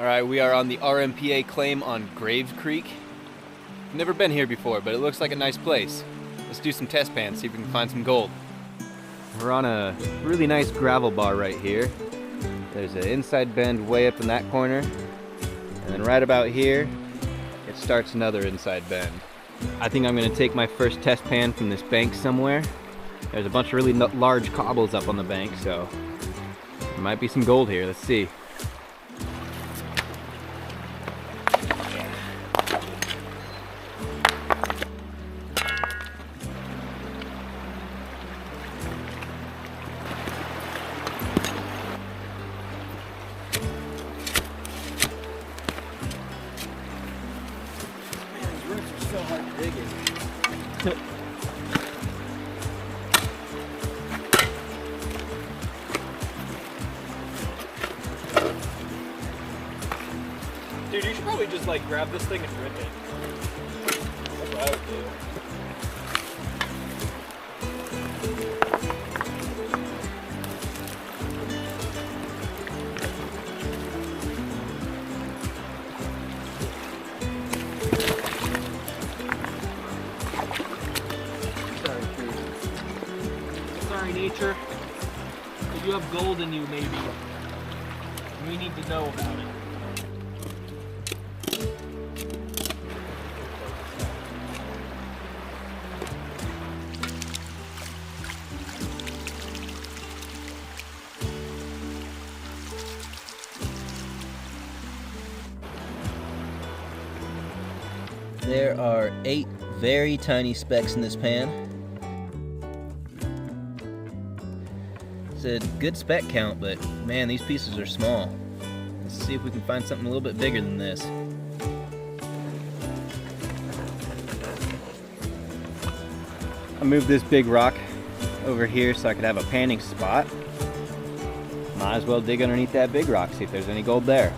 Alright, we are on the RMPA claim on Grave Creek. Never been here before, but it looks like a nice place. Let's do some test pans, see if we can find some gold. We're on a really nice gravel bar right here. There's an inside bend way up in that corner, and then right about here, it starts another inside bend. I think I'm gonna take my first test pan from this bank somewhere. There's a bunch of really large cobbles up on the bank, so there might be some gold here. Let's see. So hard to dig in. Dude, you should probably just like grab this thing and rip it. That's what I would do. Sorry, nature. If you have gold in you, maybe. We need to know about it. There are 8 very tiny specks in this pan. It's a good speck count, but man, these pieces are small. Let's see if we can find something a little bit bigger than this. I moved this big rock over here so I could have a panning spot. Might as well dig underneath that big rock, see if there's any gold there.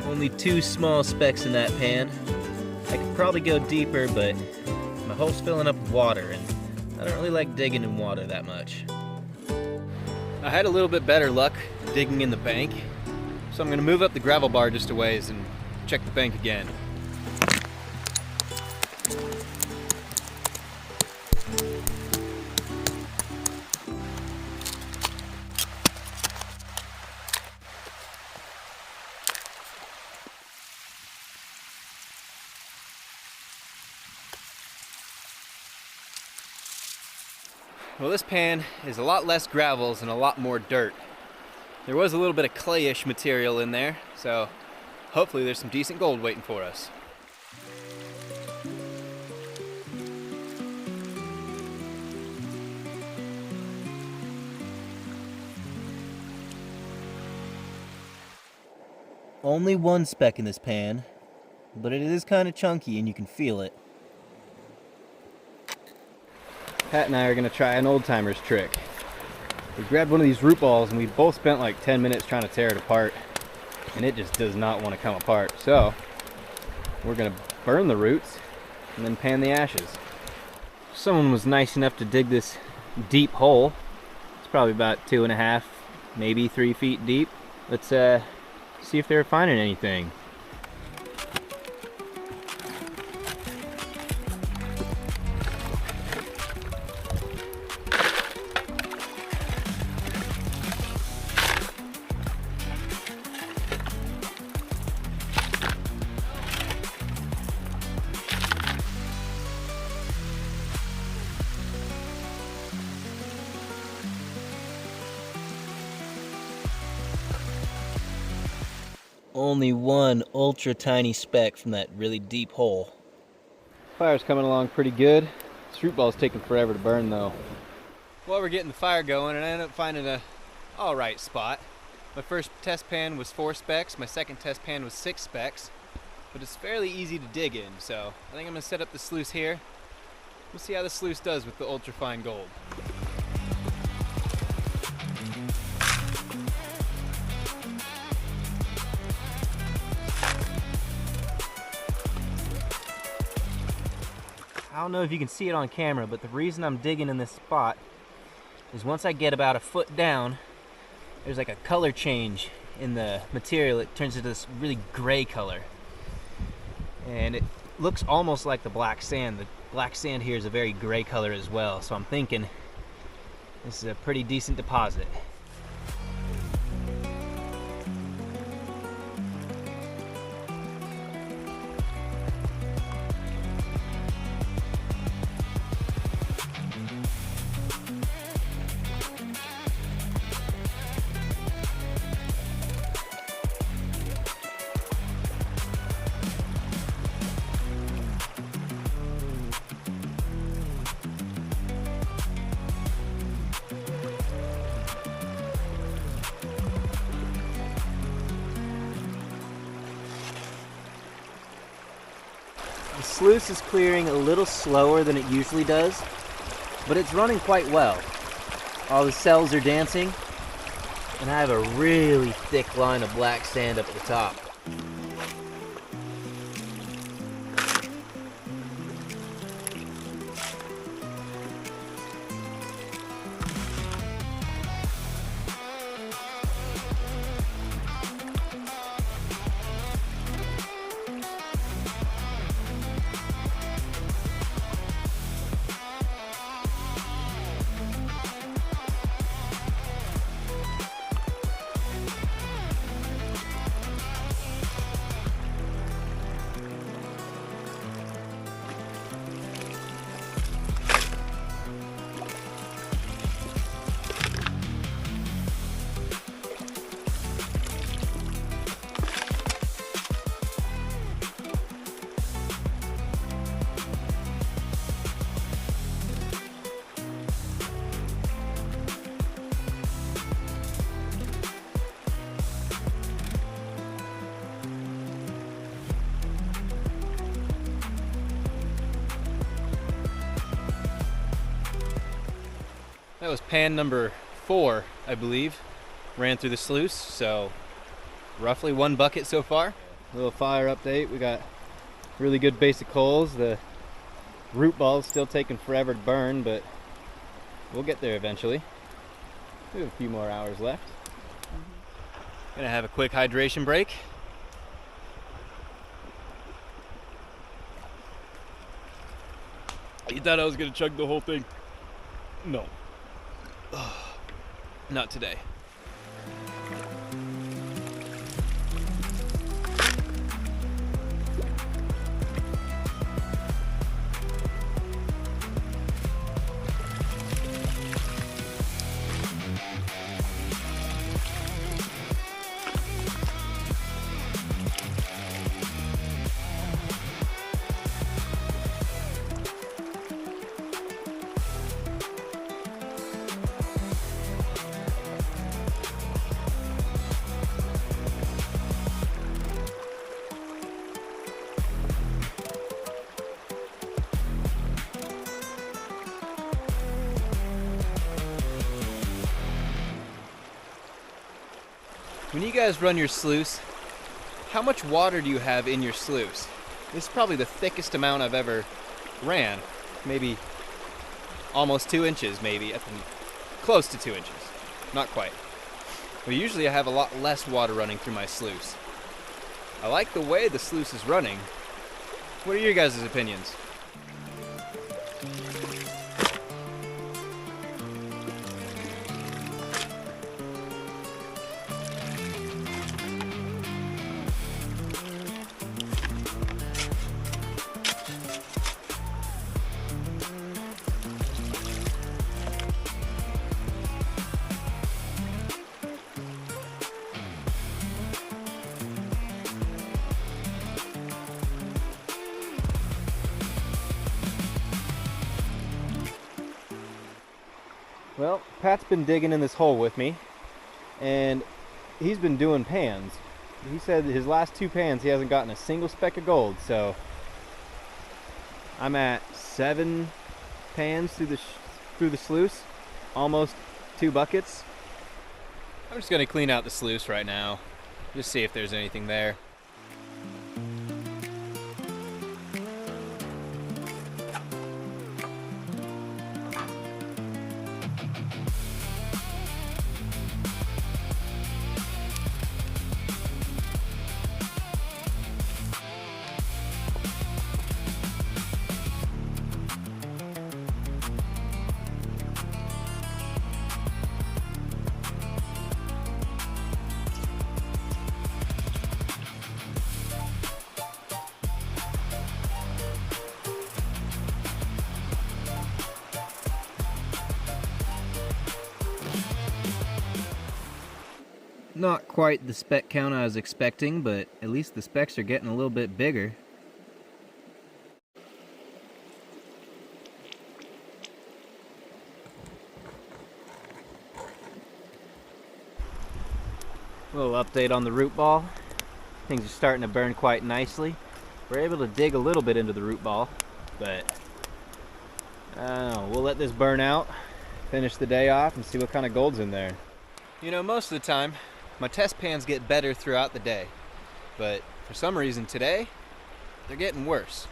Only 2 small specks in that pan. I could probably go deeper, but my hole's filling up with water, and I don't really like digging in water that much. I had a little bit better luck digging in the bank, so I'm going to move up the gravel bar just a ways and check the bank again. Well, this pan is a lot less gravels and a lot more dirt. There was a little bit of clayish material in there, so hopefully there's some decent gold waiting for us. Only 1 speck in this pan, but it is kind of chunky and you can feel it. Pat and I are going to try an old-timer's trick. We grabbed one of these root balls and we both spent like 10 minutes trying to tear it apart, and it just does not want to come apart. So we're going to burn the roots and then pan the ashes. Someone was nice enough to dig this deep hole. It's probably about 2.5, maybe 3 feet deep. Let's see if they're finding anything. Only 1 ultra tiny speck from that really deep hole. Fire's coming along pretty good. This root ball's taking forever to burn though. Well, we're getting the fire going and I ended up finding a alright spot. My first test pan was 4 specks, my second test pan was 6 specks, but it's fairly easy to dig in, so I think I'm going to set up the sluice here. We'll see how the sluice does with the ultra fine gold. I don't know if you can see it on camera, but the reason I'm digging in this spot is once I get about a foot down, there's like a color change in the material. It turns into this really gray color. And it looks almost like the black sand. The black sand here is a very gray color as well, so I'm thinking this is a pretty decent deposit. The sluice is clearing a little slower than it usually does, but it's running quite well. All the cells are dancing, and I have a really thick line of black sand up at the top. That was pan number 4, I believe. Ran through the sluice, so roughly 1 bucket so far. A little fire update. We got really good basic holes. The root ball's still taking forever to burn, but we'll get there eventually. We have a few more hours left. Gonna have a quick hydration break. You thought I was gonna chug the whole thing? No. Not today. When you guys run your sluice, how much water do you have in your sluice? This is probably the thickest amount I've ever ran. Maybe almost 2 inches, maybe, close to 2 inches. Not quite. But usually I have a lot less water running through my sluice. I like the way the sluice is running. What are your guys' opinions? Well, Pat's been digging in this hole with me, and he's been doing pans. He said his last 2 pans he hasn't gotten a single speck of gold, so I'm at 7 pans through the sluice, almost 2 buckets. I'm just gonna clean out the sluice right now, just see if there's anything there. Not quite the spec count I was expecting, but at least the specks are getting a little bit bigger. A little update on the root ball. Things are starting to burn quite nicely. We're able to dig a little bit into the root ball, but we'll let this burn out, finish the day off, and see what kind of gold's in there. You know, most of the time, my test pans get better throughout the day, but for some reason today, they're getting worse.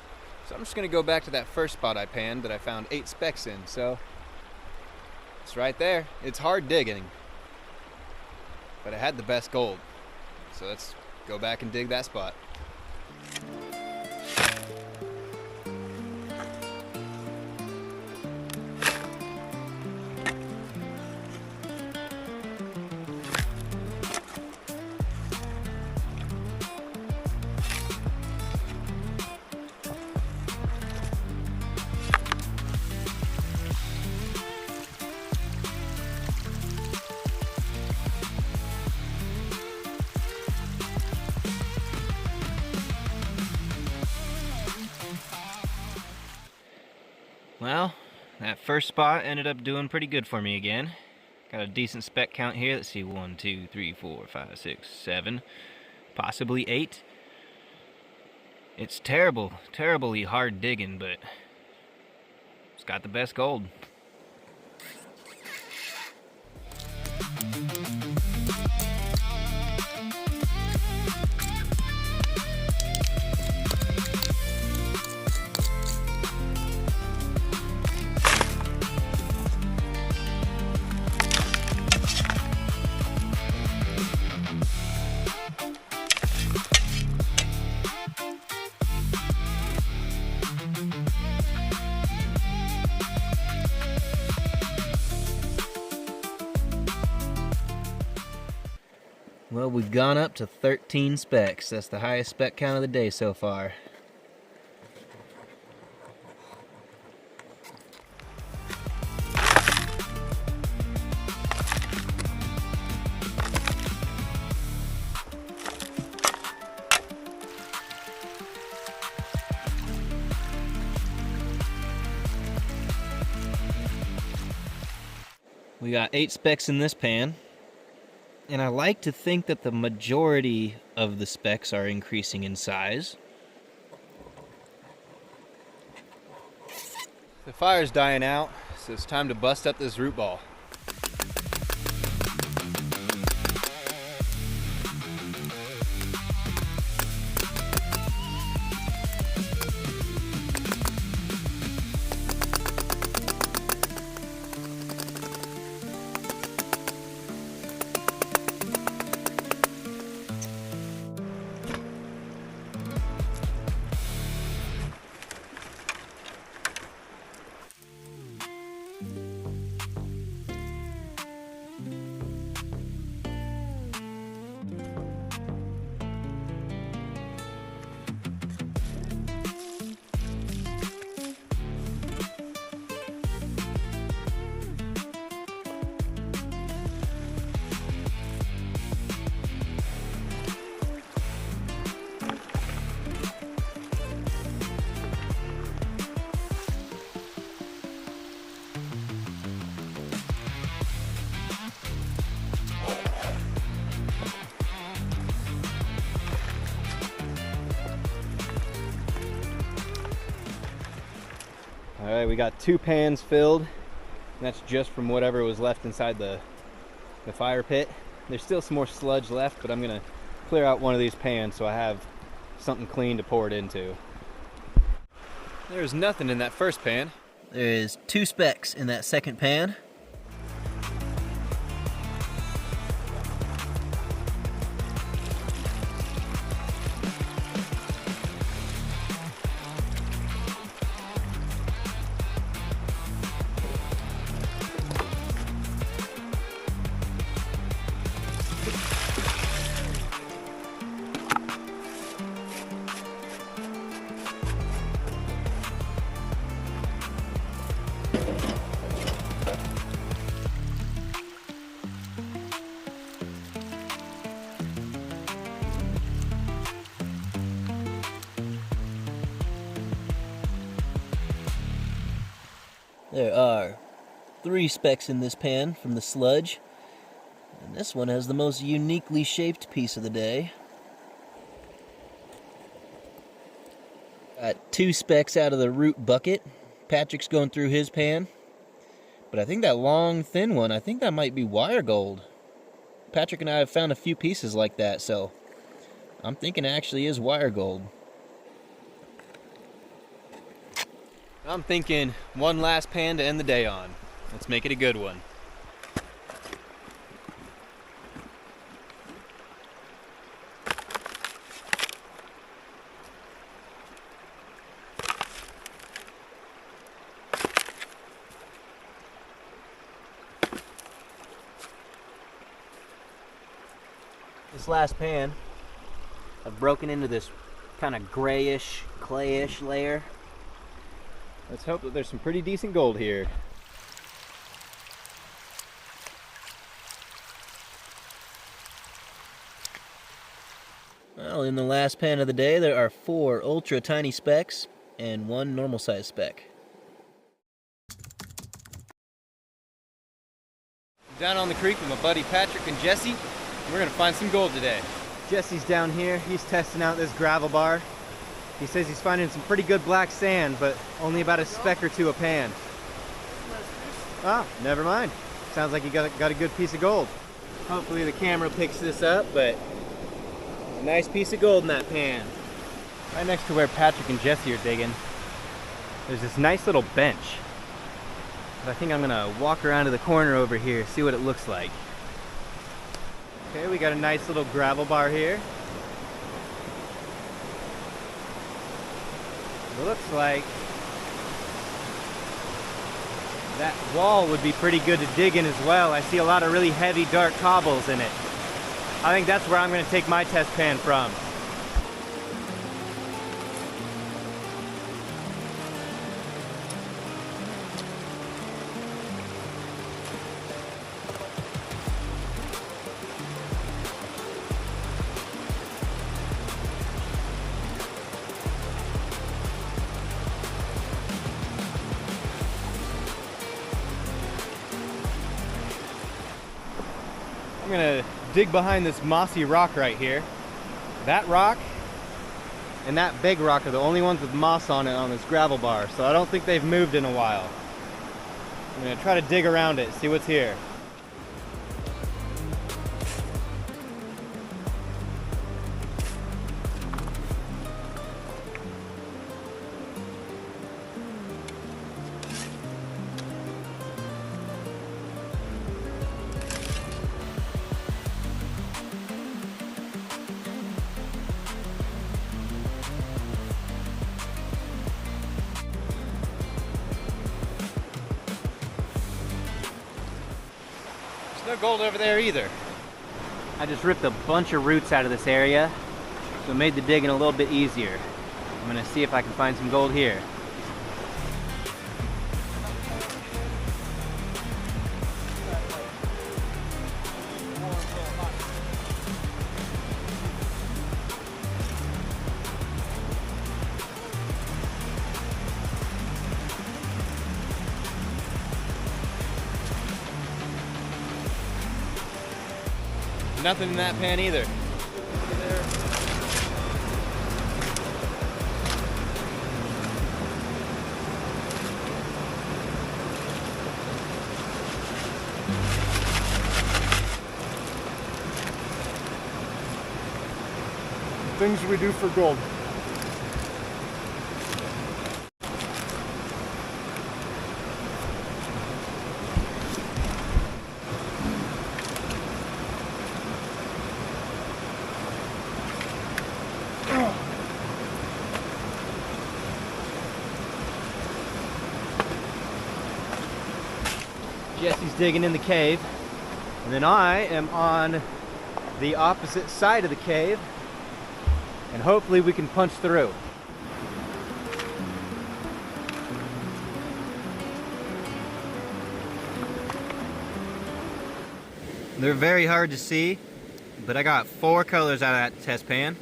So I'm just gonna go back to that first spot I panned that I found 8 specks in, so it's right there. It's hard digging, but I had the best gold. So let's go back and dig that spot. Well, that first spot ended up doing pretty good for me again. Got a decent spec count here. Let's see, 1, 2, 3, 4, 5, 6, 7, possibly 8. It's terribly hard digging, but it's got the best gold. Well, we've gone up to 13 specks. That's the highest spec count of the day so far. We got 8 specks in this pan. And I like to think that the majority of the specks are increasing in size. The fire's dying out, so it's time to bust up this root ball. Alright, we got 2 pans filled, and that's just from whatever was left inside the fire pit. There's still some more sludge left, but I'm going to clear out one of these pans so I have something clean to pour it into. There's nothing in that first pan. There is 2 specks in that second pan. There are 3 specks in this pan from the sludge, and this one has the most uniquely shaped piece of the day. Got 2 specks out of the root bucket. Patrick's going through his pan. But I think that long, thin one, I think that might be wire gold. Patrick and I have found a few pieces like that, so I'm thinking it actually is wire gold. I'm thinking one last pan to end the day on. Let's make it a good one. This last pan, I've broken into this kind of grayish, clayish layer. Let's hope that there's some pretty decent gold here. Well, in the last pan of the day, there are 4 ultra tiny specks and 1 normal size speck. Down on the creek with my buddy Patrick and Jesse. We're gonna find some gold today. Jesse's down here. He's testing out this gravel bar. He says he's finding some pretty good black sand, but only about a speck or 2 a pan. Oh, never mind. Sounds like he got a good piece of gold. Hopefully the camera picks this up, but a nice piece of gold in that pan. Right next to where Patrick and Jesse are digging, there's this nice little bench. But I think I'm gonna walk around to the corner over here, see what it looks like. Okay, we got a nice little gravel bar here. It looks like that wall would be pretty good to dig in as well. I see a lot of really heavy, dark cobbles in it. I think that's where I'm going to take my test pan from. I'm gonna dig behind this mossy rock right here. That rock and that big rock are the only ones with moss on it on this gravel bar, so I don't think they've moved in a while. I'm gonna try to dig around it, see what's here. No gold over there either. I just ripped a bunch of roots out of this area, so it made the digging a little bit easier. I'm gonna see if I can find some gold here. Nothing in that pan either. Things we do for gold. Jesse's digging in the cave, and then I am on the opposite side of the cave, and hopefully we can punch through. They're very hard to see, but I got 4 colors out of that test pan.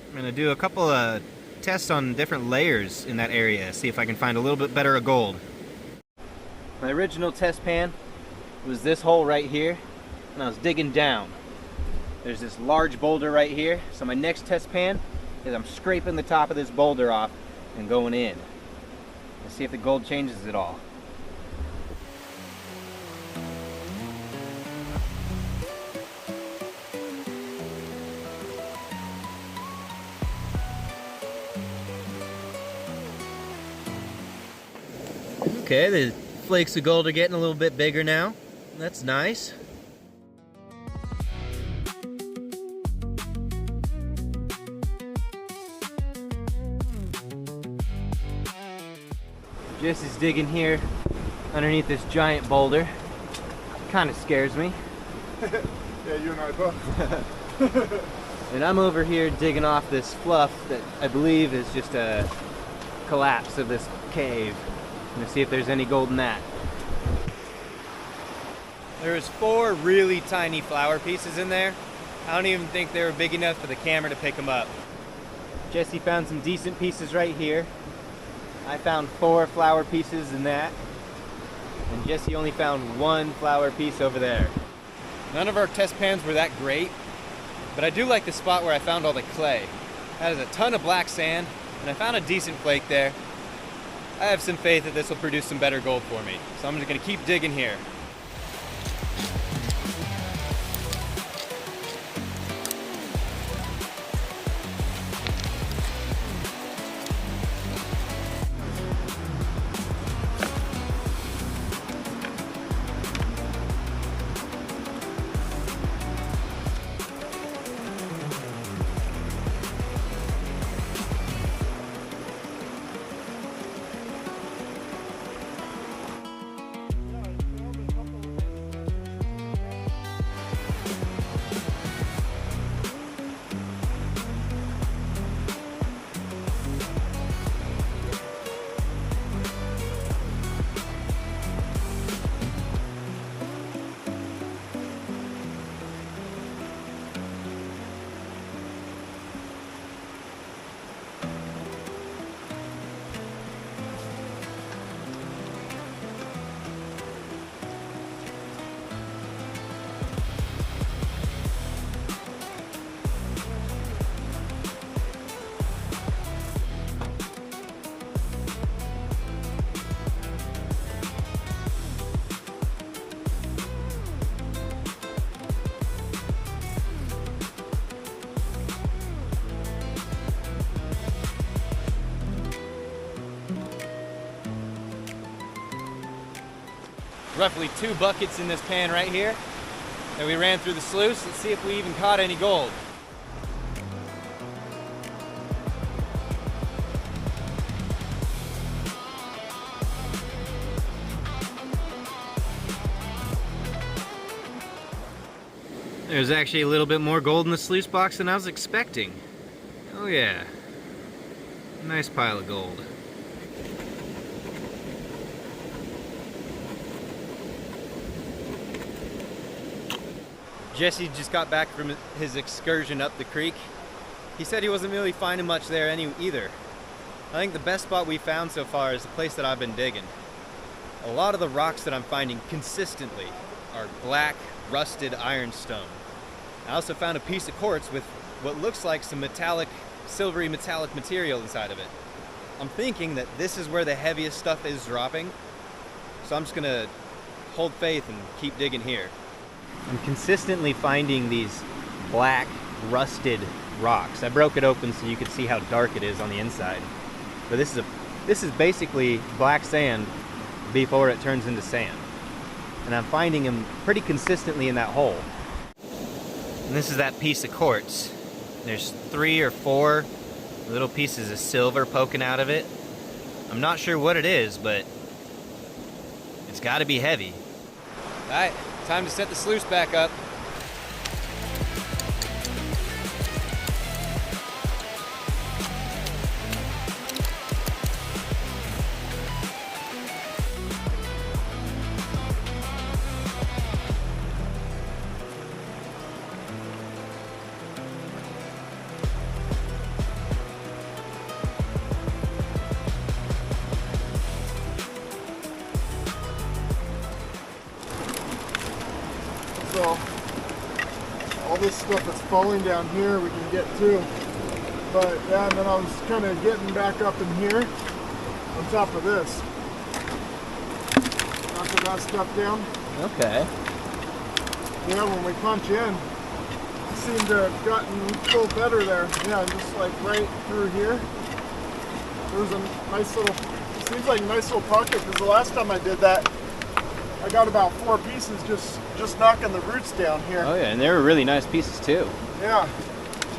I'm gonna do a couple of test on different layers in that area, see if I can find a little bit better of gold. My original test pan was this hole right here, and I was digging down. There's this large boulder right here, so my next test pan is I'm scraping the top of this boulder off and going in. Let's see if the gold changes at all. Okay, the flakes of gold are getting a little bit bigger now. That's nice. Jesse's digging here underneath this giant boulder. Kind of scares me. Yeah, you and I both. And I'm over here digging off this fluff that I believe is just a collapse of this cave. I'm gonna see if there's any gold in that. There was 4 really tiny flower pieces in there. I don't even think they were big enough for the camera to pick them up. Jesse found some decent pieces right here. I found 4 flower pieces in that. And Jesse only found 1 flower piece over there. None of our test pans were that great, but I do like the spot where I found all the clay. That is a ton of black sand, and I found a decent flake there. I have some faith that this will produce some better gold for me, so I'm just gonna keep digging here. Roughly 2 buckets in this pan right here that we ran through the sluice. Let's see if we even caught any gold. There's actually a little bit more gold in the sluice box than I was expecting. Oh yeah, nice pile of gold. Jesse just got back from his excursion up the creek. He said he wasn't really finding much there either. I think the best spot we found so far is the place that I've been digging. A lot of the rocks that I'm finding consistently are black, rusted ironstone. I also found a piece of quartz with what looks like some metallic, silvery metallic material inside of it. I'm thinking that this is where the heaviest stuff is dropping, so I'm just gonna hold faith and keep digging here. I'm consistently finding these black, rusted rocks. I broke it open so you could see how dark it is on the inside. But this is basically black sand before it turns into sand. And I'm finding them pretty consistently in that hole. And this is that piece of quartz. There's 3 or 4 little pieces of silver poking out of it. I'm not sure what it is, but it's got to be heavy. All right, time to set the sluice back up. So all this stuff that's falling down here we can get too. But yeah, and then I was kind of getting back up in here on top of this. Knocking that stuff down. Okay. Yeah, when we punch in, it seemed to have gotten a little better there. Yeah, just like right through here. There's a nice little, it seems like a nice little pocket, because the last time I did that, I got about 4 pieces just knocking the roots down here. Oh yeah, and they were really nice pieces too. Yeah.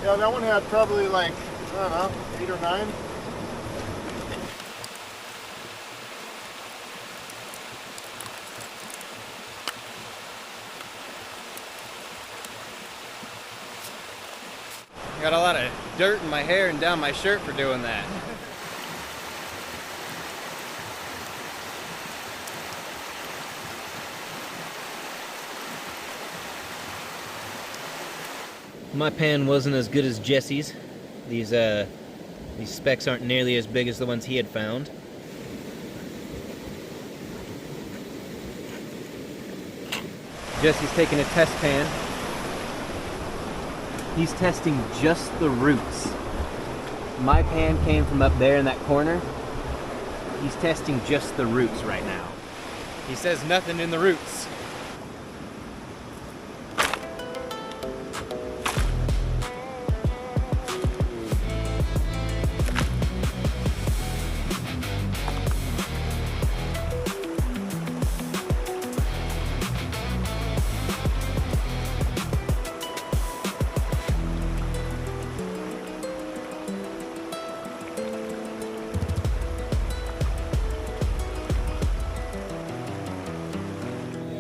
Yeah, that one had probably like, I don't know, 8 or 9. Got a lot of dirt in my hair and down my shirt for doing that. My pan wasn't as good as Jesse's. These specks aren't nearly as big as the ones he had found. Jesse's taking a test pan. He's testing just the roots. My pan came from up there in that corner. He's testing just the roots right now. He says nothing in the roots.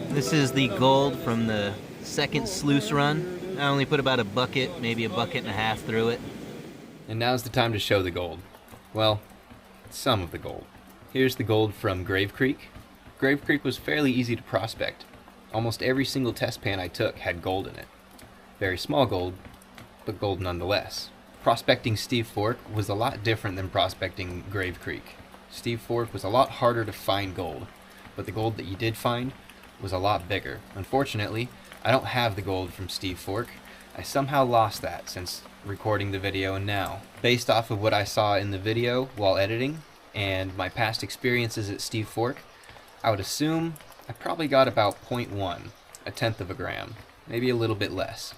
This is the gold from the second sluice run. I only put about a bucket, maybe a bucket and a half through it. And now's the time to show the gold. Well, some of the gold. Here's the gold from Grave Creek. Grave Creek was fairly easy to prospect. Almost every single test pan I took had gold in it. Very small gold, but gold nonetheless. Prospecting Steve Fork was a lot different than prospecting Grave Creek. Steve Fork was a lot harder to find gold, but the gold that you did find was a lot bigger. Unfortunately, I don't have the gold from Steve Fork. I somehow lost that since recording the video and now. Based off of what I saw in the video while editing and my past experiences at Steve Fork, I would assume I probably got about 0.1, a tenth of a gram, maybe a little bit less.